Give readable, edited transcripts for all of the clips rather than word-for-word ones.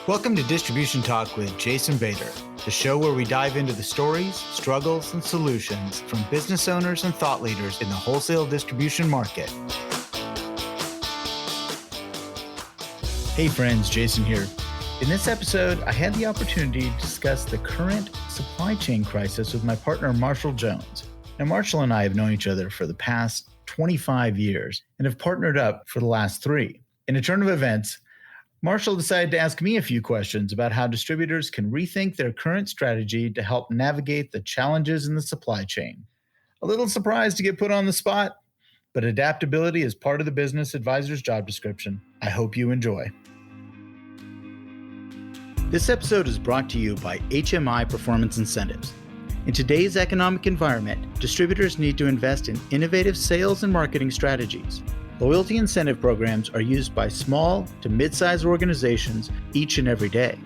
Welcome to Distribution Talk with Jason Bader, the show where we dive into the stories, struggles, and solutions from business owners and thought leaders in the wholesale distribution market. Hey friends, Jason here. In this episode, I had the opportunity to discuss the current supply chain crisis with my partner, Marshall Jones. Now, Marshall and I have known each other for the past 25 years and have partnered up for the last 3. In a turn of events, Marshall decided to ask me a few questions about how distributors can rethink their current strategy to help navigate the challenges in the supply chain. A little surprised to get put on the spot, but adaptability is part of the business advisor's job description. I hope you enjoy. This episode is brought to you by HMI Performance Incentives. In today's economic environment, distributors need to invest in innovative sales and marketing strategies. Loyalty incentive programs are used by small to mid-sized organizations each and every day.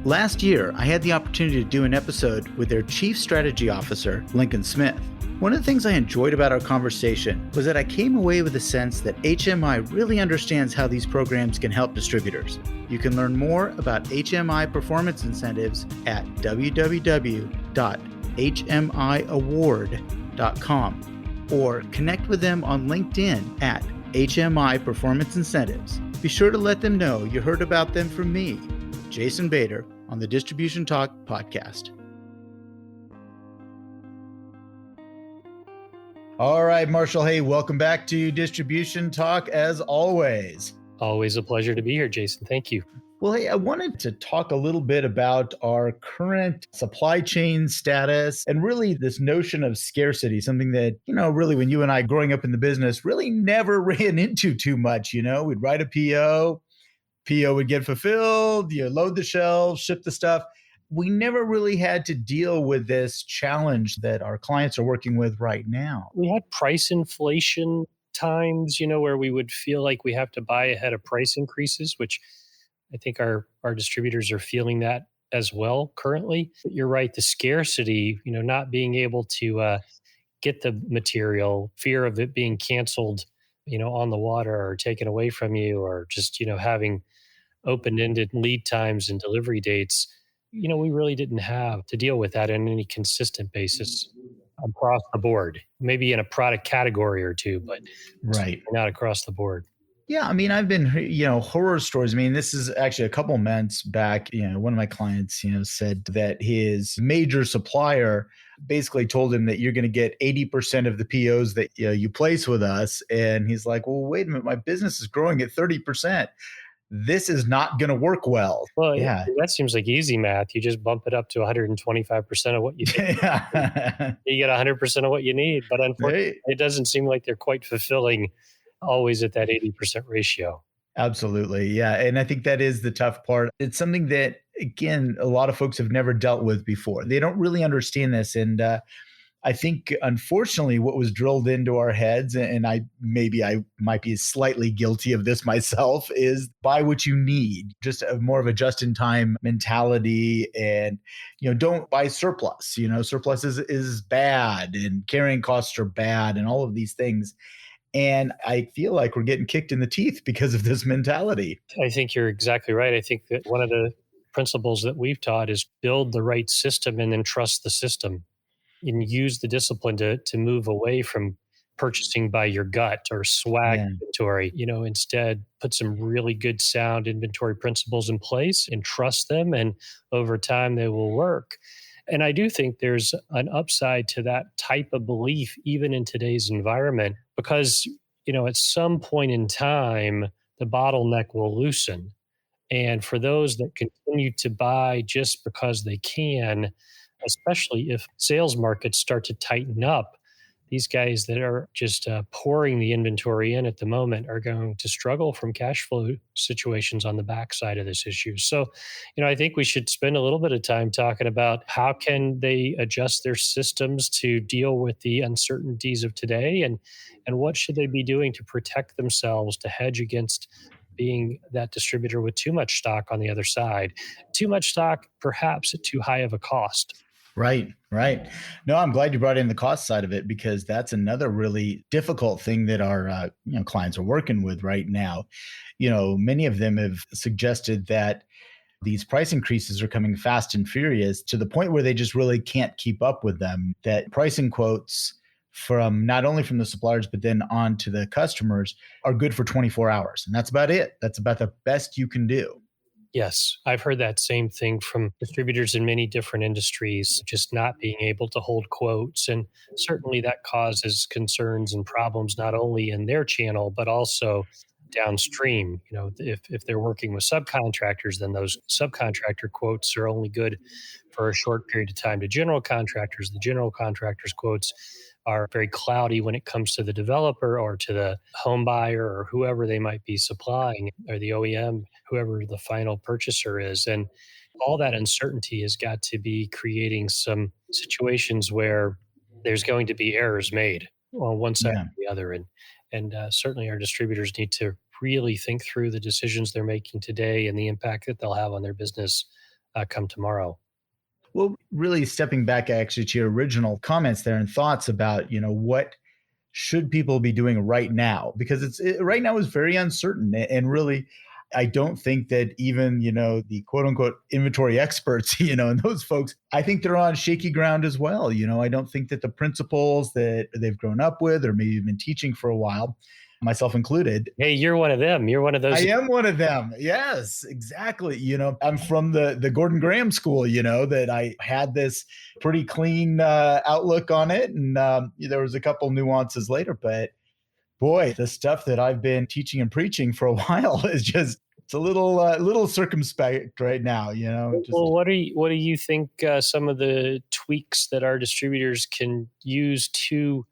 Last year, I had the opportunity to do an episode with their Chief Strategy Officer, Lincoln Smith. One of the things I enjoyed about our conversation was that I came away with a sense that HMI really understands how these programs can help distributors. You can learn more about HMI performance incentives at www.hmiaward.com or connect with them on LinkedIn at HMI Performance Incentives. Be sure to let them know you heard about them from me, Jason Bader, on the Distribution Talk podcast. All right, Marshall. Hey, welcome back to Distribution Talk as always. Always a pleasure to be here, Jason. Thank you. Well, hey, I wanted to talk a little bit about our current supply chain status and really this notion of scarcity, something that, really when you and I growing up in the business really never ran into too much. We'd write a PO would get fulfilled, you load the shelves, ship the stuff. We never really had to deal with this challenge that our clients are working with right now. We had price inflation times, where we would feel like we have to buy ahead of price increases, which I think our distributors are feeling that as well currently. But you're right, the scarcity, not being able to get the material, fear of it being canceled, on the water or taken away from you, or just, having open-ended lead times and delivery dates. We really didn't have to deal with that on any consistent basis across the board. Maybe in a product category or two, but right, not across the board. Yeah, I've been, horror stories. This is actually a couple months back. One of my clients, said that his major supplier basically told him that you're going to get 80% of the POs that you place with us. And he's like, well, wait a minute, my business is growing at 30%. This is not going to work well. Well, yeah, that seems like easy math. You just bump it up to 125% of what you think. You get 100% of what you need. But unfortunately, It doesn't seem like they're quite fulfilling always at that 80% ratio. Absolutely. Yeah. And I think that is the tough part. It's something that, again, a lot of folks have never dealt with before. They don't really understand this. And I think, unfortunately, what was drilled into our heads, and I might be slightly guilty of this myself, is buy what you need, just more of a just-in-time mentality. And, don't buy surplus. Surplus is bad and carrying costs are bad and all of these things. And I feel like we're getting kicked in the teeth because of this mentality. I think you're exactly right. I think that one of the principles that we've taught is build the right system and then trust the system, and use the discipline to move away from purchasing by your gut or swag inventory. Instead put some really good sound inventory principles in place and trust them. And over time they will work. And I do think there's an upside to that type of belief, even in today's environment, because, at some point in time, the bottleneck will loosen. And for those that continue to buy just because they can, especially if sales markets start to tighten up, these guys that are just pouring the inventory in at the moment are going to struggle from cash flow situations on the backside of this issue. So, I think we should spend a little bit of time talking about how can they adjust their systems to deal with the uncertainties of today, and what should they be doing to protect themselves, to hedge against being that distributor with too much stock on the other side. Too much stock, perhaps at too high of a cost. Right. No, I'm glad you brought in the cost side of it, because that's another really difficult thing that our clients are working with right now. Many of them have suggested that these price increases are coming fast and furious to the point where they just really can't keep up with them. That pricing quotes from not only from the suppliers, but then on to the customers are good for 24 hours. And that's about it. That's about the best you can do. Yes, I've heard that same thing from distributors in many different industries, just not being able to hold quotes. And certainly that causes concerns and problems, not only in their channel, but also downstream. If they're working with subcontractors, then those subcontractor quotes are only good for a short period of time to general contractors. The general contractors' quotes are very cloudy when it comes to the developer or to the home buyer or whoever they might be supplying, or the OEM, whoever the final purchaser is. And all that uncertainty has got to be creating some situations where there's going to be errors made on one side Yeah. or the other. And certainly our distributors need to really think through the decisions they're making today and the impact that they'll have on their business come tomorrow. Well, really stepping back actually to your original comments there and thoughts about, what should people be doing right now? Because right now is very uncertain. And really, I don't think that even, the quote unquote inventory experts, and those folks, I think they're on shaky ground as well. I don't think that the principles that they've grown up with or maybe been teaching for a while, myself included. Hey, you're one of them. You're one of I those. am one of them. Yes, exactly. I'm from the Gordon Graham school, that I had this pretty clean outlook on it. And there was a couple nuances later, but boy, the stuff that I've been teaching and preaching for a while is just, it's a little circumspect right now, Well, what do you think some of the tweaks that our distributors can use to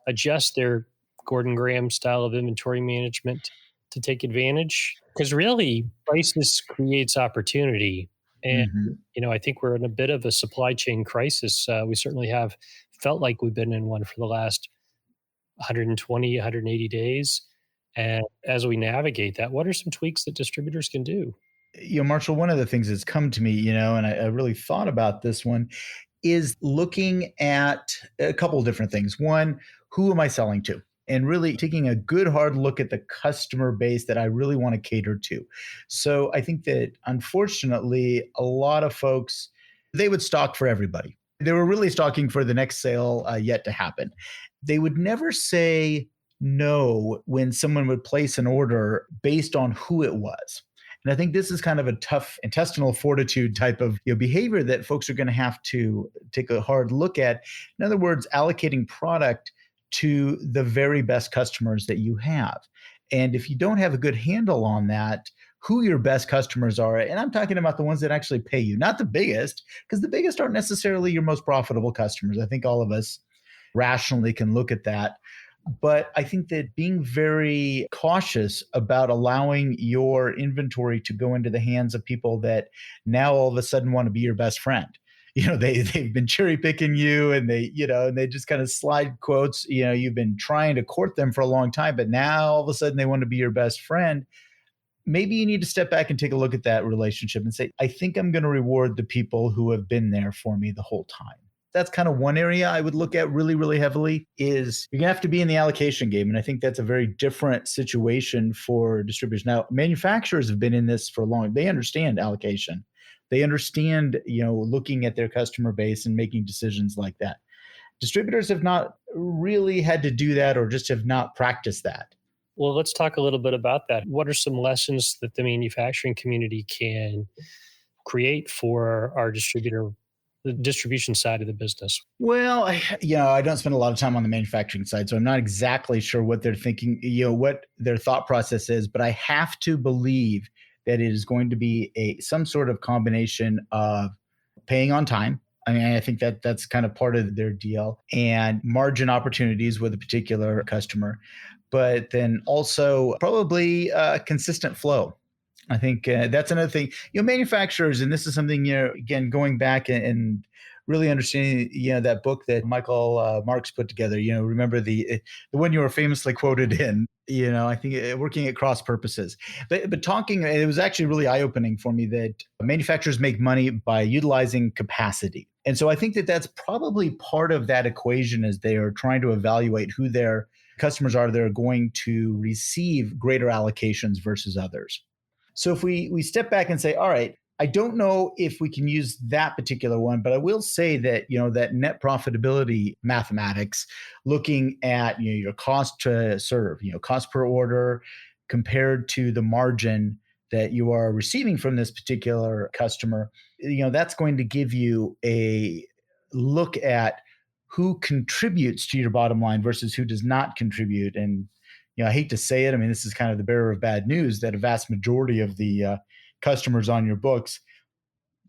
adjust their Gordon Graham style of inventory management to take advantage? Because really, crisis creates opportunity, and Mhm. I think we're in a bit of a supply chain crisis. We certainly have felt like we've been in one for the last 120, 180 days. And as we navigate that, what are some tweaks that distributors can do? Marshall, one of the things that's come to me, and I really thought about this one, is looking at a couple of different things. One, who am I selling to? And really taking a good hard look at the customer base that I really want to cater to. So I think that unfortunately, a lot of folks, they would stock for everybody. They were really stocking for the next sale yet to happen. They would never say no when someone would place an order based on who it was. And I think this is kind of a tough intestinal fortitude type of behavior that folks are going to have to take a hard look at. In other words, allocating product to the very best customers that you have. And if you don't have a good handle on that, who your best customers are, and I'm talking about the ones that actually pay you, not the biggest, because the biggest aren't necessarily your most profitable customers. I think all of us rationally can look at that. But I think that being very cautious about allowing your inventory to go into the hands of people that now all of a sudden want to be your best friend. They've been cherry picking you, and they just kind of slide quotes. You've been trying to court them for a long time, but now all of a sudden they want to be your best friend. Maybe you need to step back and take a look at that relationship and say, I think I'm going to reward the people who have been there for me the whole time. That's kind of one area I would look at really, really heavily. Is you're going to have to be in the allocation game. And I think that's a very different situation for distributors. Now, manufacturers have been in this for long. They understand allocation. They understand, looking at their customer base and making decisions like that. Distributors have not really had to do that, or just have not practiced that. Well, let's talk a little bit about that. What are some lessons that the manufacturing community can create for our the distribution side of the business? Well, I don't spend a lot of time on the manufacturing side, so I'm not exactly sure what they're thinking, what their thought process is, but I have to believe that it is going to be some sort of combination of paying on time. I mean, I think that's kind of part of their deal, and margin opportunities with a particular customer, but then also probably consistent flow. I think that's another thing. Manufacturers, and this is something, again, going back and really understanding, that book that Michael Marks put together. Remember the one you were famously quoted in. I think working at cross purposes. But talking, it was actually really eye opening for me that manufacturers make money by utilizing capacity, and so I think that that's probably part of that equation as they are trying to evaluate who their customers are that are going to receive greater allocations versus others. So if we step back and say, all right, I don't know if we can use that particular one, but I will say that, that net profitability mathematics, looking at, your cost to serve, cost per order compared to the margin that you are receiving from this particular customer, that's going to give you a look at who contributes to your bottom line versus who does not contribute. And, I hate to say it. I mean, this is kind of the bearer of bad news that a vast majority of the customers on your books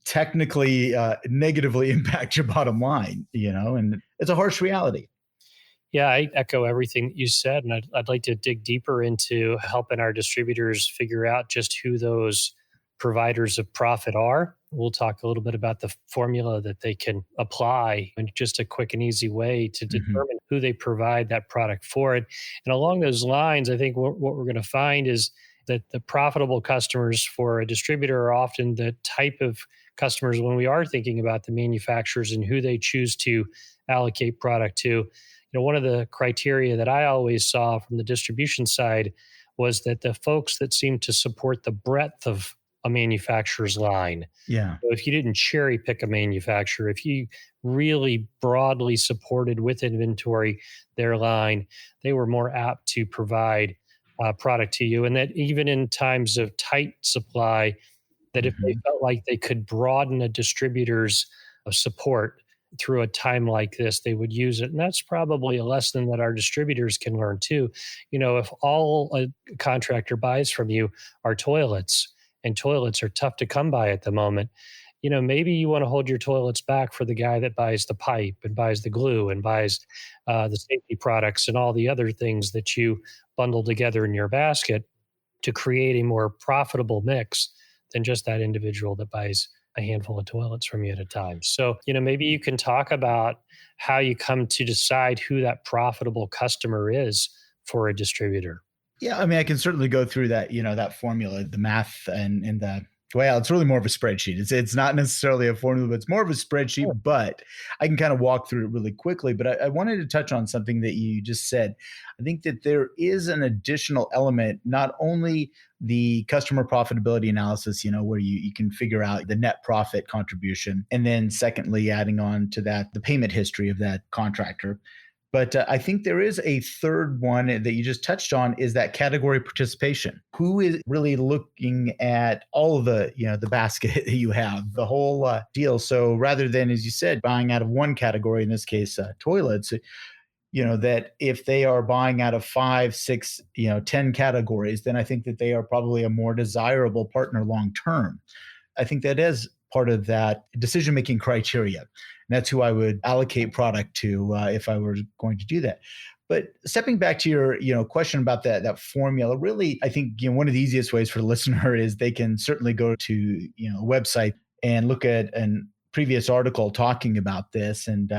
technically negatively impact your bottom line, and it's a harsh reality. Yeah, I echo everything that you said. And I'd like to dig deeper into helping our distributors figure out just who those providers of profit are. We'll talk a little bit about the formula that they can apply and just a quick and easy way to determine who they provide that product for. And along those lines, I think what we're going to find is that the profitable customers for a distributor are often the type of customers when we are thinking about the manufacturers and who they choose to allocate product to. One of the criteria that I always saw from the distribution side was that the folks that seemed to support the breadth of a manufacturer's line. Yeah. So if you didn't cherry pick a manufacturer, if you really broadly supported with inventory their line, they were more apt to provide product to you. And that even in times of tight supply, that if they felt like they could broaden a distributor's support through a time like this, they would use it. And that's probably a lesson that our distributors can learn too. If all a contractor buys from you are toilets, and toilets are tough to come by at the moment, maybe you want to hold your toilets back for the guy that buys the pipe and buys the glue and buys the safety products and all the other things that you bundle together in your basket to create a more profitable mix than just that individual that buys a handful of toilets from you at a time. So, maybe you can talk about how you come to decide who that profitable customer is for a distributor. Yeah, I mean, I can certainly go through that, that formula, the math and the well, it's really more of a spreadsheet. It's not necessarily a formula, but it's more of a spreadsheet, Sure. but I can kind of walk through it really quickly. But I wanted to touch on something that you just said. I think that there is an additional element, not only the customer profitability analysis, where you can figure out the net profit contribution. And then secondly, adding on to that, the payment history of that contractor. But I think there is a third one that you just touched on is that category participation. Who is really looking at all of the basket that you have, the whole deal. So rather than, as you said, buying out of one category, in this case, toilets, that if they are buying out of 5, 6, 10 categories, then I think that they are probably a more desirable partner long term. I think that is part of that decision-making criteria. And that's who I would allocate product to if I were going to do that. But stepping back to your question about that formula, really, I think one of the easiest ways for the listener is they can certainly go to a website and look at a previous article talking about this, and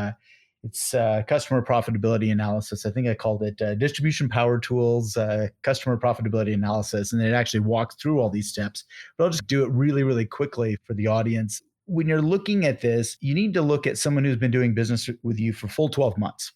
it's customer profitability analysis. I think I called it distribution power tools, customer profitability analysis, and it actually walks through all these steps. But I'll just do it really, really quickly for the audience. When you're looking at this, you need to look at someone who's been doing business with you for full 12 months.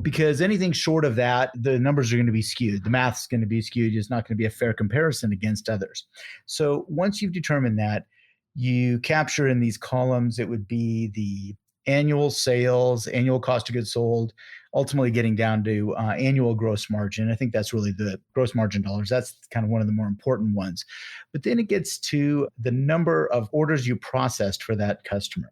Because anything short of that, the numbers are going to be skewed. The math's going to be skewed. It's not going to be a fair comparison against others. So once you've determined that, you capture in these columns, it would be the annual sales, annual cost of goods sold, ultimately getting down to annual gross margin. I think that's really the gross margin dollars. That's kind of one of the more important ones. But then it gets to the number of orders you processed for that customer.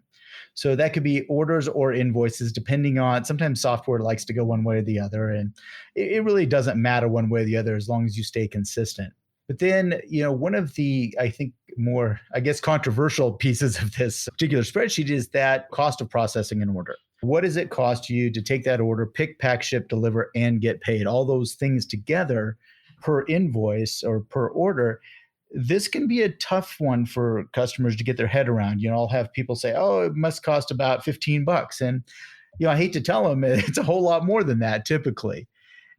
So that could be orders or invoices, depending on, sometimes software likes to go one way or the other. And it really doesn't matter one way or the other as long as you stay consistent. But then, one of the, I think, more, controversial pieces of this particular spreadsheet is that cost of processing an order. What does it cost you to take that order, pick, pack, ship, deliver, and get paid? All those things together per invoice or per order. This can be a tough one for customers to get their head around. I'll have people say, oh, it must cost about $15. And, I hate to tell them it's a whole lot more than that typically.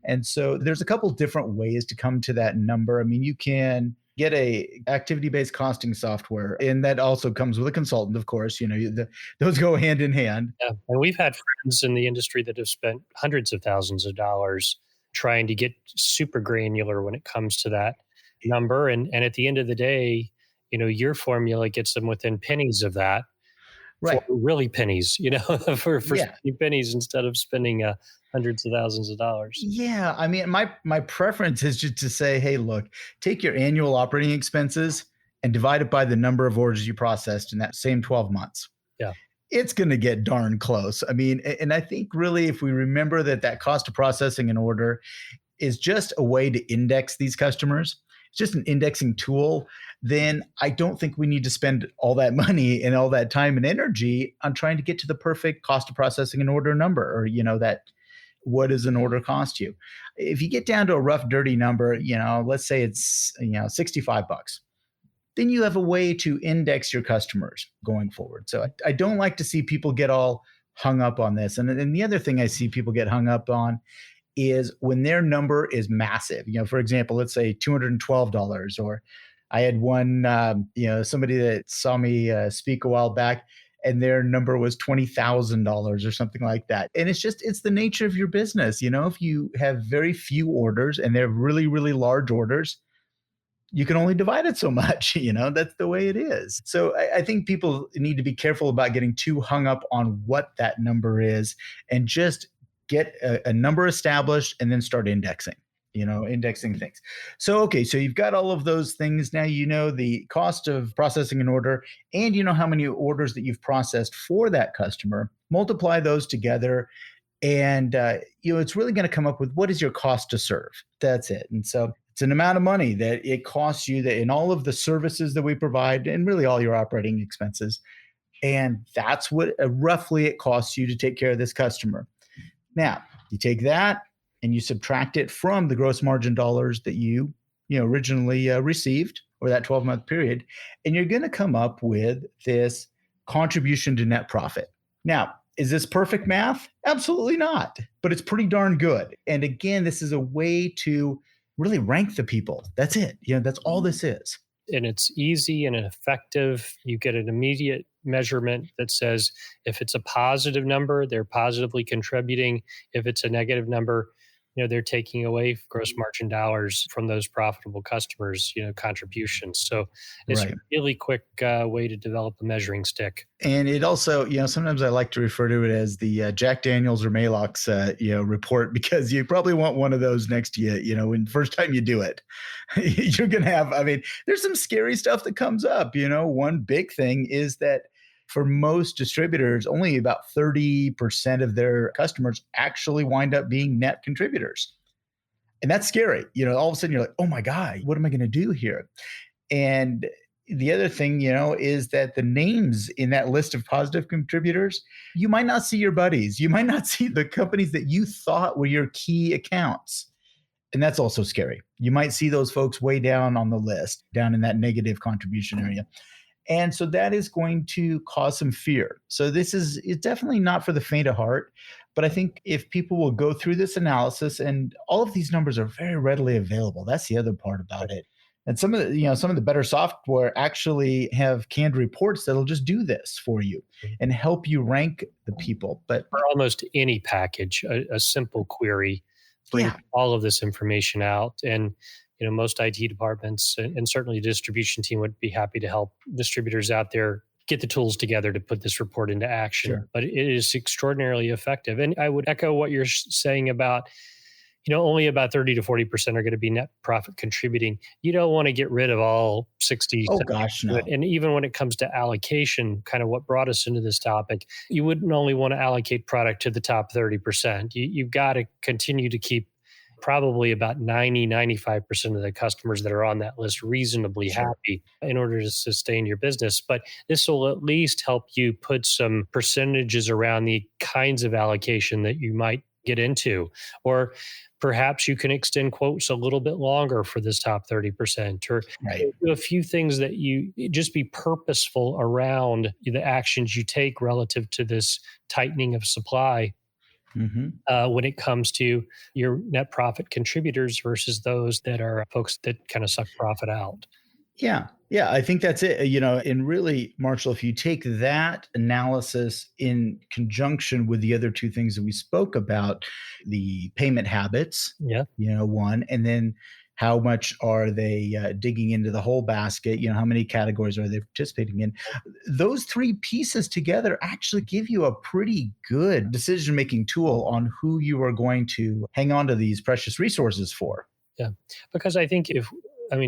And so there's a couple different ways to come to that number. I mean, you can get a activity-based costing software, and that also comes with a consultant, of course. Those go hand in hand. Yeah. And we've had friends in the industry that have spent hundreds of thousands of dollars trying to get super granular when it comes to that number. And at the end of the day, Your formula gets them within pennies of that for Right. really pennies, for Yeah. spending pennies instead of spending hundreds of thousands of dollars. Yeah, I mean, my preference is just to say, hey, look, take your annual operating expenses and divide it by the number of orders you processed in that same 12 months. Yeah. It's going to get darn close. I mean, and I think really, if we remember that cost of processing an order is just a way to index these customers, it's just an indexing tool, then I don't think we need to spend all that money and all that time and energy on trying to get to the perfect cost of processing an order number, or that what does an order cost you. If you get down to a rough dirty number, let's say it's 65 bucks, then you have a way to index your customers going forward. So I don't like to see people get all hung up on this. And the other thing I see people get hung up on is when their number is massive. For example, let's say $212, or I had one, somebody that saw me speak a while back, and their number was $20,000 or something like that. And it's the nature of your business. If you have very few orders and they're really, really large orders, you can only divide it so much. That's the way it is. So I think people need to be careful about getting too hung up on what that number is, and just get a number established and then start indexing things. So, okay, so you've got all of those things. Now you know the cost of processing an order, and you know how many orders that you've processed for that customer. Multiply those together, and it's really going to come up with what is your cost to serve. That's it. And so it's an amount of money that it costs you that in all of the services that we provide, and really all your operating expenses. And that's what roughly it costs you to take care of this customer. Now, you take that and you subtract it from the gross margin dollars that you originally received over that 12-month period, and you're going to come up with this contribution to net profit. Now, is this perfect math? Absolutely not, but it's pretty darn good. And again, this is a way to really rank the people. That's it. That's all this is. And it's easy and effective. You get an immediate measurement that says if it's a positive number, they're positively contributing. If it's a negative number, they're taking away gross margin dollars from those profitable customers, contributions. So it's Right. a really quick way to develop a measuring stick. And it also, sometimes I like to refer to it as the Jack Daniels or Maalox, report, because you probably want one of those next to you, when the first time you do it. You're going to have, there's some scary stuff that comes up. One big thing is that for most distributors, only about 30% of their customers actually wind up being net contributors. And that's scary. All of a sudden you're like, oh my God, what am I going to do here? And the other thing, is that the names in that list of positive contributors, you might not see your buddies. You might not see the companies that you thought were your key accounts. And that's also scary. You might see those folks way down on the list, down in that negative contribution area. And so that is going to cause some fear. So it's definitely not for the faint of heart. But I think if people will go through this analysis, and all of these numbers are very readily available, that's the other part about it. And some of the better software actually have canned reports that'll just do this for you and help you rank the people. But for almost any package, a simple query brings all of this information out. And most IT departments and certainly the distribution team would be happy to help distributors out there get the tools together to put this report into action. Sure. But it is extraordinarily effective. And I would echo what you're saying about, only about 30 to 40% are going to be net profit contributing. You don't want to get rid of all 60. Oh gosh, no. And even when it comes to allocation, kind of what brought us into this topic, you wouldn't only want to allocate product to the top 30%. You've got to continue to keep probably about 95% of the customers that are on that list reasonably happy in order to sustain your business. But this will at least help you put some percentages around the kinds of allocation that you might get into. Or perhaps you can extend quotes a little bit longer for this top 30%, or do a few things that you just be purposeful around the actions you take relative to this tightening of supply. Mm-hmm. When it comes to your net profit contributors versus those that are folks that kind of suck profit out. Yeah, I think that's it. And really, Marshall, if you take that analysis in conjunction with the other two things that we spoke about, the payment habits, one, and then How much are they digging into the whole basket? How many categories are they participating in? Those three pieces together actually give you a pretty good decision making tool on who you are going to hang on to these precious resources for. Yeah. Because I think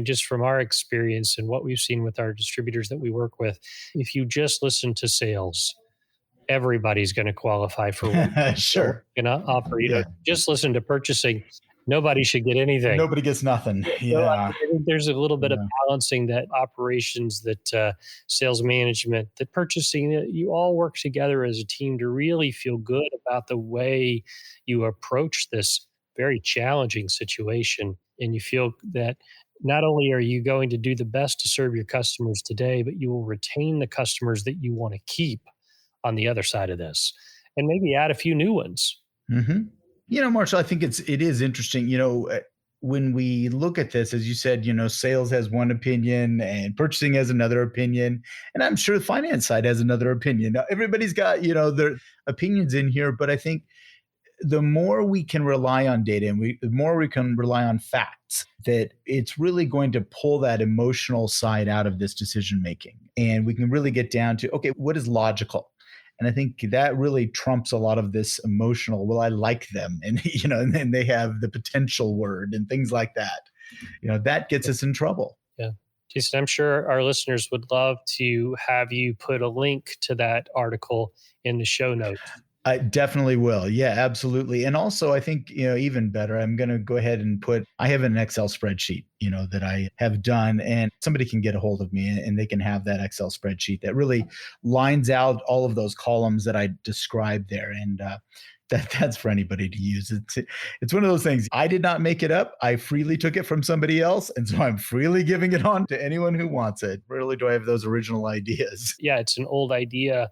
just from our experience and what we've seen with our distributors that we work with, if you just listen to sales, everybody's going to qualify for one. Sure. And offer, Yeah. just listen to purchasing. Nobody should get anything. Nobody gets nothing. So Yeah. I think there's a little bit of Yeah. balancing that operations, that sales management, that purchasing, that you all work together as a team to really feel good about the way you approach this very challenging situation. And you feel that not only are you going to do the best to serve your customers today, but you will retain the customers that you want to keep on the other side of this, and maybe add a few new ones. Hmm. Marshall, I think it is interesting. When we look at this, as you said, sales has one opinion and purchasing has another opinion, and I'm sure the finance side has another opinion. Now, everybody's got their opinions in here, but I think the more we can rely on data and the more we can rely on facts, that it's really going to pull that emotional side out of this decision making, and we can really get down to, okay, what is logical? And I think that really trumps a lot of this emotional, well, I like them. And, and then they have the potential word and things like that. That gets us in trouble. Yeah. Jason, I'm sure our listeners would love to have you put a link to that article in the show notes. I definitely will. Yeah, absolutely. And also, I think, even better, I'm going to go ahead and I have an Excel spreadsheet, that I have done, and somebody can get a hold of me and they can have that Excel spreadsheet that really lines out all of those columns that I described there. And that's for anybody to use. It's one of those things. I did not make it up. I freely took it from somebody else. And so I'm freely giving it on to anyone who wants it. Rarely do I have those original ideas. Yeah, it's an old idea.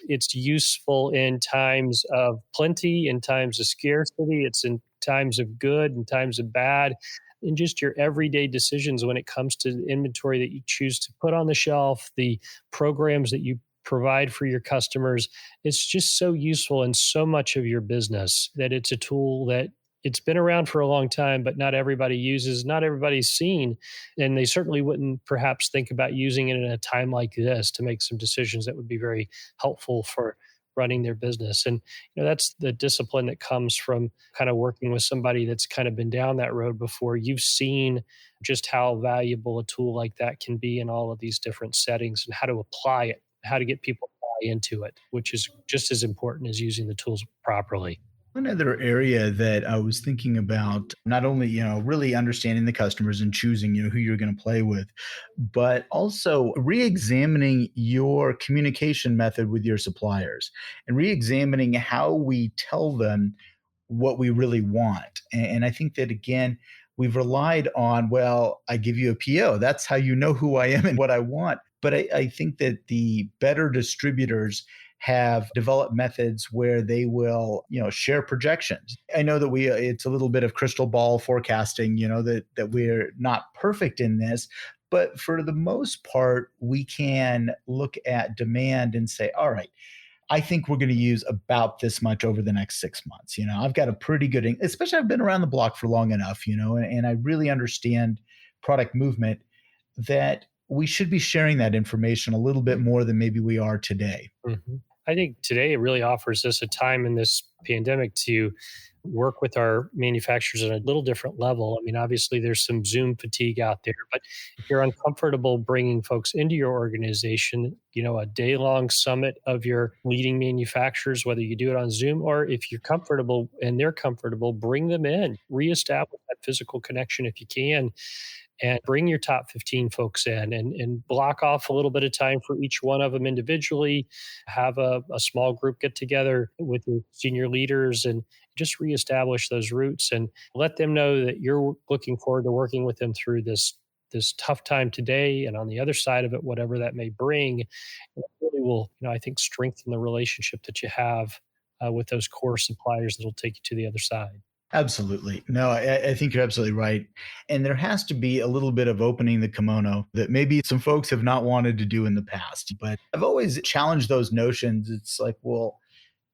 It's useful in times of plenty, in times of scarcity. It's in times of good and times of bad. In just your everyday decisions when it comes to the inventory that you choose to put on the shelf, the programs that you provide for your customers. It's just so useful in so much of your business that it's a tool that it's been around for a long time, but not everybody uses, not everybody's seen. And they certainly wouldn't perhaps think about using it in a time like this to make some decisions that would be very helpful for running their business. And that's the discipline that comes from kind of working with somebody that's kind of been down that road before. You've seen just how valuable a tool like that can be in all of these different settings and how to apply it, how to get people to buy into it, which is just as important as using the tools properly. One other area that I was thinking about, not only, really understanding the customers and choosing, who you're going to play with, but also re-examining your communication method with your suppliers and re-examining how we tell them what we really want. And I think that, again, we've relied on, well, I give you a PO. That's how you know who I am and what I want. But I think that the better distributors have developed methods where they will, share projections. I know that it's a little bit of crystal ball forecasting, that we're not perfect in this, but for the most part, we can look at demand and say, all right, I think we're going to use about this much over the next 6 months. I've got a pretty good, especially I've been around the block for long enough, and I really understand product movement, that we should be sharing that information a little bit more than maybe we are today. Mm-hmm. I think today it really offers us a time in this pandemic to work with our manufacturers at a little different level. I mean, obviously there's some Zoom fatigue out there, but if you're uncomfortable bringing folks into your organization, a day-long summit of your leading manufacturers, whether you do it on Zoom or if you're comfortable and they're comfortable, bring them in, reestablish that physical connection if you can, and bring your top 15 folks in and block off a little bit of time for each one of them individually, have a small group get together with your senior leaders and just reestablish those roots and let them know that you're looking forward to working with them through this tough time today and on the other side of it, whatever that may bring. It really will, I think, strengthen the relationship that you have with those core suppliers that will take you to the other side. Absolutely. No, I think you're absolutely right. And there has to be a little bit of opening the kimono that maybe some folks have not wanted to do in the past. But I've always challenged those notions. It's like, well,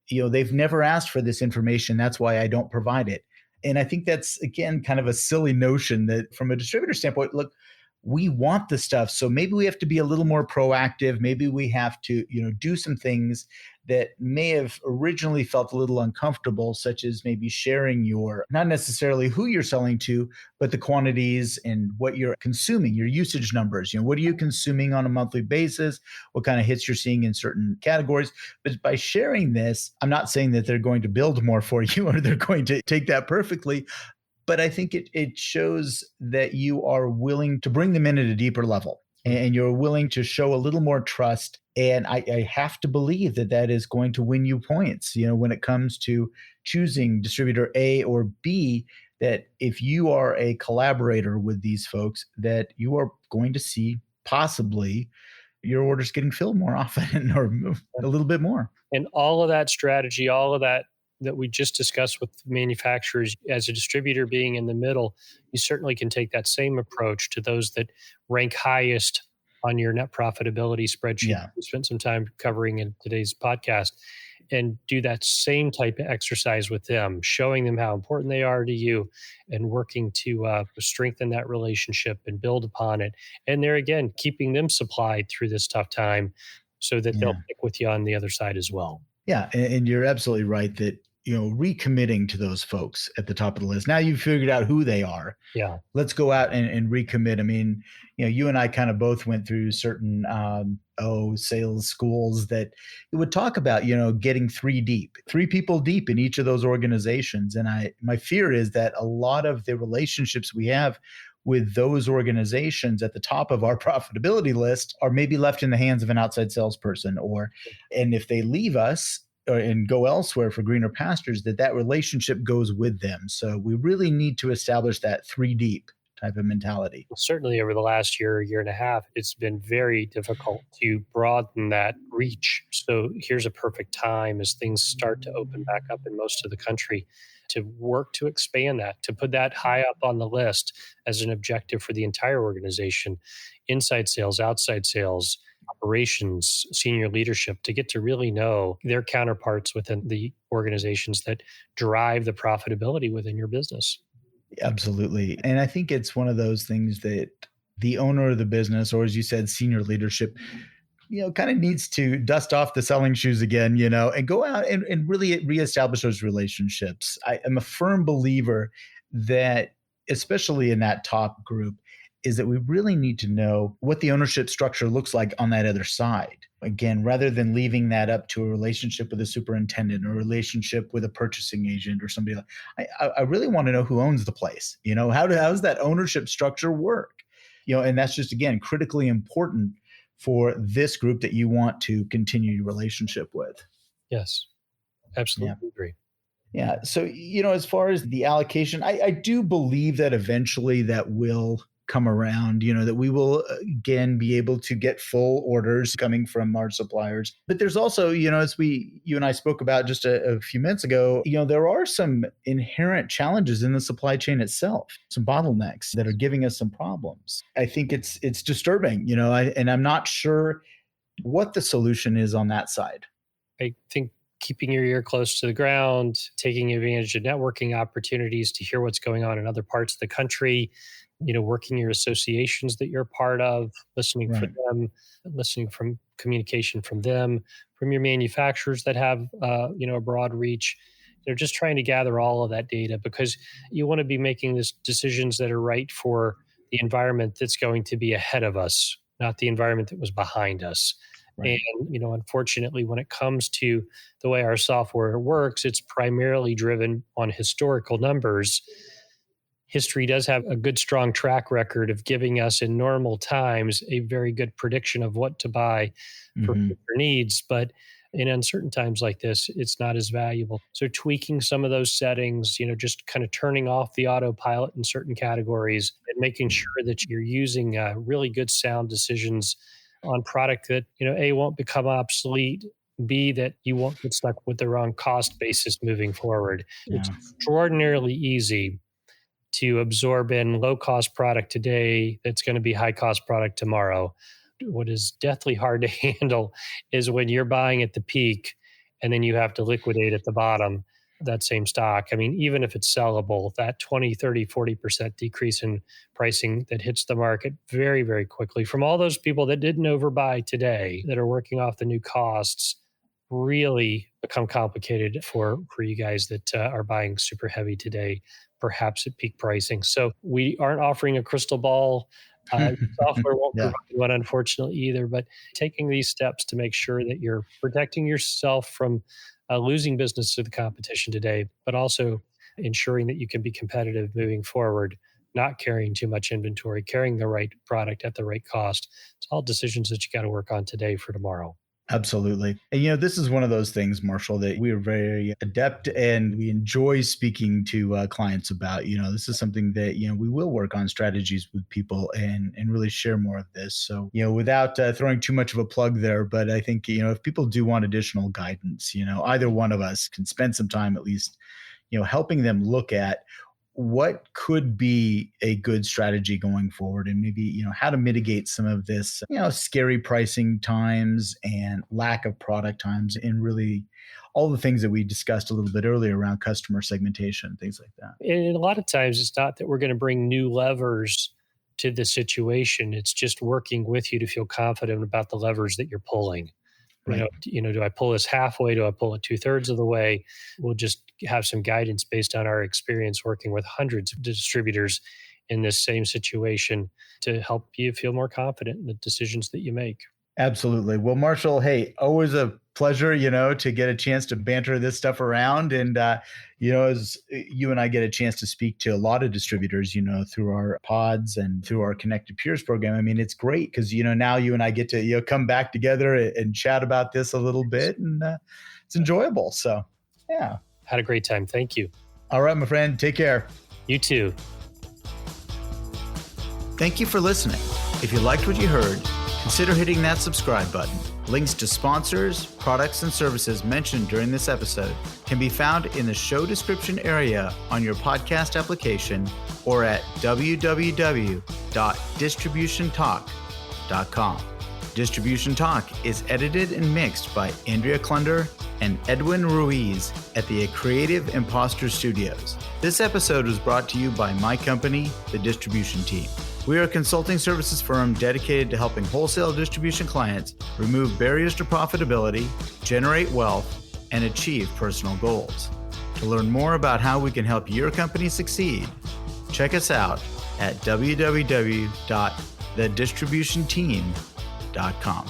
they've never asked for this information. That's why I don't provide it. And I think that's, again, kind of a silly notion that from a distributor standpoint, look, we want the stuff. So maybe we have to be a little more proactive. Maybe we have to, do some things that may have originally felt a little uncomfortable, such as maybe sharing your, not necessarily who you're selling to, but the quantities and what you're consuming, your usage numbers. What are you consuming on a monthly basis? What kind of hits you're seeing in certain categories? But by sharing this, I'm not saying that they're going to build more for you or they're going to take that perfectly. But I think it shows that you are willing to bring them in at a deeper level and you're willing to show a little more trust. And I have to believe that that is going to win you points, when it comes to choosing distributor A or B, that if you are a collaborator with these folks, that you are going to see possibly your orders getting filled more often or a little bit more. And all of that strategy, all of that we just discussed with manufacturers, as a distributor being in the middle, you certainly can take that same approach to those that rank highest on your net profitability spreadsheet. Yeah. We spent some time covering in today's podcast, and do that same type of exercise with them, showing them how important they are to you and working to strengthen that relationship and build upon it. And there again, keeping them supplied through this tough time so that they'll stick with you on the other side as well. Yeah. And you're absolutely right that, recommitting to those folks at the top of the list. Now you've figured out who they are. Yeah. Let's go out and recommit. I mean, you and I kind of both went through certain, sales schools that would talk about, getting three people deep in each of those organizations. And my fear is that a lot of the relationships we have with those organizations at the top of our profitability list are maybe left in the hands of an outside salesperson, and if they leave us and go elsewhere for greener pastures, that relationship goes with them. So we really need to establish that three deep type of mentality. Certainly over the last year and a half, it's been very difficult to broaden that reach. So here's a perfect time as things start to open back up in most of the country to work to expand that, to put that high up on the list as an objective for the entire organization, inside sales, outside sales, operations, senior leadership, to get to really know their counterparts within the organizations that drive the profitability within your business. Absolutely. And I think it's one of those things that the owner of the business, or as you said, senior leadership, kind of needs to dust off the selling shoes again, and go out and really reestablish those relationships. I am a firm believer that, especially in that top group, is that we really need to know what the ownership structure looks like on that other side. Again, rather than leaving that up to a relationship with a superintendent or a relationship with a purchasing agent or somebody like, I really want to know who owns the place. How does that ownership structure work? And that's just, again, critically important for this group that you want to continue your relationship with. Yes, absolutely agree. Yeah. So, as far as the allocation, I do believe that eventually that will come around, that we will again be able to get full orders coming from our suppliers. But there's also, as you and I spoke about just a few minutes ago, there are some inherent challenges in the supply chain itself, some bottlenecks that are giving us some problems. I think it's disturbing, and I'm not sure what the solution is on that side. I think keeping your ear close to the ground, taking advantage of networking opportunities to hear what's going on in other parts of the country, working your associations that you're a part of, listening for them, listening from communication from them, from your manufacturers that have, a broad reach. Just trying to gather all of that data, because you want to be making these decisions that are right for the environment that's going to be ahead of us, not the environment that was behind us. Right. And, unfortunately, when it comes to the way our software works, it's primarily driven on historical numbers. History does have a good, strong track record of giving us in normal times a very good prediction of what to buy for future needs. But in uncertain times like this, it's not as valuable. So tweaking some of those settings, just kind of turning off the autopilot in certain categories and making sure that you're using really good, sound decisions on product that, A, won't become obsolete, B, that you won't get stuck with the wrong cost basis moving forward. Yeah. It's extraordinarily easy to absorb in low-cost product today that's going to be high-cost product tomorrow. What is deathly hard to handle is when you're buying at the peak and then you have to liquidate at the bottom. that same stock. I mean, even if it's sellable, that 20, 30, 40% decrease in pricing that hits the market very, very quickly from all those people that didn't overbuy today that are working off the new costs really become complicated for you guys that are buying super heavy today, perhaps at peak pricing. So we aren't offering a crystal ball. Software won't Yeah. provide one, unfortunately, either. But taking these steps to make sure that you're protecting yourself from losing business to the competition today, but also ensuring that you can be competitive moving forward, not carrying too much inventory, carrying the right product at the right cost. It's all decisions that you got to work on today for tomorrow. Absolutely. And, this is one of those things, Marshall, that we are very adept and we enjoy speaking to clients about. This is something that, we will work on strategies with people and really share more of this. So, without throwing too much of a plug there, but I think, if people do want additional guidance, either one of us can spend some time at least, helping them look at what could be a good strategy going forward and maybe, how to mitigate some of this, scary pricing times and lack of product times and really all the things that we discussed a little bit earlier around customer segmentation, things like that. And a lot of times it's not that we're going to bring new levers to the situation. It's just working with you to feel confident about the levers that you're pulling. Right. Do I pull this halfway? Do I pull it 2/3 of the way? We'll just have some guidance based on our experience working with hundreds of distributors in this same situation to help you feel more confident in the decisions that you make. Absolutely. Well, Marshall, hey, always a pleasure, to get a chance to banter this stuff around. And, as you and I get a chance to speak to a lot of distributors, through our pods and through our Connected Peers program. I mean, it's great because, now you and I get to, come back together and chat about this a little bit. And it's enjoyable. So, yeah. Had a great time. Thank you. All right, my friend. Take care. You too. Thank you for listening. If you liked what you heard, consider hitting that subscribe button. Links to sponsors, products, and services mentioned during this episode can be found in the show description area on your podcast application or at www.distributiontalk.com. Distribution Talk is edited and mixed by Andrea Klunder and Edwin Ruiz at the Creative Imposter Studios. This episode was brought to you by my company, The Distribution Team. We are a consulting services firm dedicated to helping wholesale distribution clients remove barriers to profitability, generate wealth, and achieve personal goals. To learn more about how we can help your company succeed, check us out at www.thedistributionteam.com.